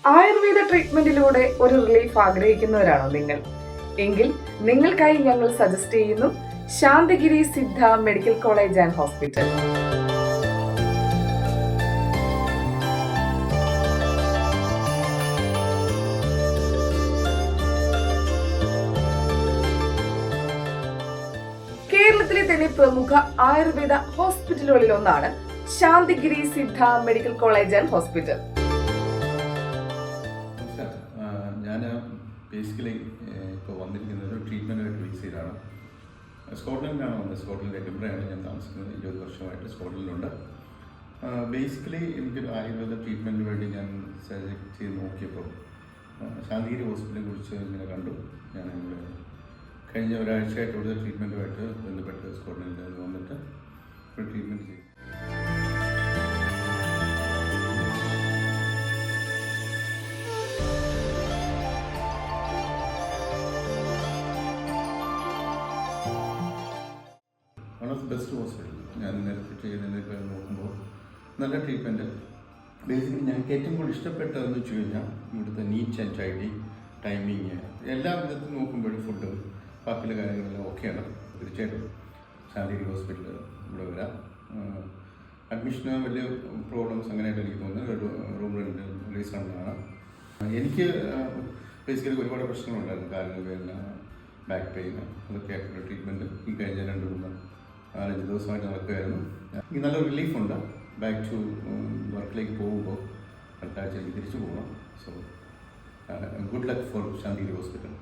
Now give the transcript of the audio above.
ആയുർവേദ ട്രീറ്റ്മെന്റിലൂടെ ഒരു റിലീഫ് ആഗ്രഹിക്കുന്നവരാണോ നിങ്ങൾ? എങ്കിൽ നിങ്ങൾക്കായി ഞങ്ങൾ സജസ്റ്റ് ചെയ്യുന്നു Santhigiri Siddha medical college and hospital. കേരളത്തിലെ തന്നെ പ്രമുഖ ആയുർവേദ ഹോസ്പിറ്റലുകളിൽ ഒന്നാണ് Santhigiri Siddha medical college and hospital. ഞാൻ ബേസിക്കലി ഇപ്പോൾ വന്നിരിക്കുന്നത് ഒരു ട്രീറ്റ്മെൻറ്റ് ബേസ് ചെയ്താണ്. സ്കോട്ട്ലൻഡിലാണ് വന്നത്. സ്കോട്ട്ലൻഡ് എഡിൻബറയാണ് ഞാൻ താമസിക്കുന്നത്. 20 വർഷമായിട്ട് സ്കോട്ട്ലൻഡിലുണ്ട്. ബേസിക്കലി എനിക്കൊരു ആയുർവേദ ട്രീറ്റ്മെൻറ്റിന് വേണ്ടി ഞാൻ സെലക്ട് ചെയ്ത് നോക്കിയപ്പോൾ ശാന്തിഗിരി ഹോസ്പിറ്റലിനെ കുറിച്ച് ഇങ്ങനെ കണ്ടു. ഞാൻ കഴിഞ്ഞ ഒരാഴ്ചയായിട്ട് ഇവിടുത്തെ ട്രീറ്റ്മെൻറ്റുമായിട്ട് ബന്ധപ്പെട്ട് സ്കോട്ട്ലൻഡിൽ നിന്ന് വന്നിട്ട് ഒരു ട്രീറ്റ്മെൻറ്റ് ചെയ്തു. One of the best hospital. ഞാൻ നേരത്തെ ചെയ്യുന്നതിനൊക്കെ നോക്കുമ്പോൾ നല്ല ട്രീറ്റ്മെൻറ്റ്. ബേസിക്കലി ഞങ്ങൾക്ക് ഏറ്റവും കൂടുതൽ ഇഷ്ടപ്പെട്ടതെന്ന് വെച്ച് കഴിഞ്ഞാൽ ഇവിടുത്തെ നീറ്റ് ആൻഡ് ടൈഡി ടൈമിങ്, എല്ലാ വിധത്തിൽ നോക്കുമ്പോഴും ഫുഡും ബാക്കിയുള്ള കാര്യങ്ങളെല്ലാം ഓക്കെയാണ്. തീർച്ചയായിട്ടും ശാന്തിഗിരി ഹോസ്പിറ്റലിൽ ഇവിടെ വരാം. അഡ്മിഷന് വലിയ പ്രോബ്ലംസ് അങ്ങനെയായിട്ട് എനിക്ക് തോന്നുന്നത്. റൂം റെൻറ്റ് റീസണബിളാണ്. എനിക്ക് ബേസിക്കലി ഒരുപാട് പ്രശ്നങ്ങളുണ്ടായിരുന്നു. കാലിന് വേദന, ബാക്ക് പെയിൻ, അതൊക്കെ ആയിട്ടുള്ള ട്രീറ്റ്മെൻറ്റ് ഈ കഴിഞ്ഞ 2-4 ദിവസമായിട്ട് നടക്കുകയായിരുന്നു. എനിക്ക് നല്ല റിലീഫുണ്ട്. ബാക്ക് ടു വർക്കിലേക്ക് പോകുമ്പോൾ അടുത്ത ആഴ്ച എനിക്ക് തിരിച്ചു പോകണം. So good luck for Santhigiri hospital.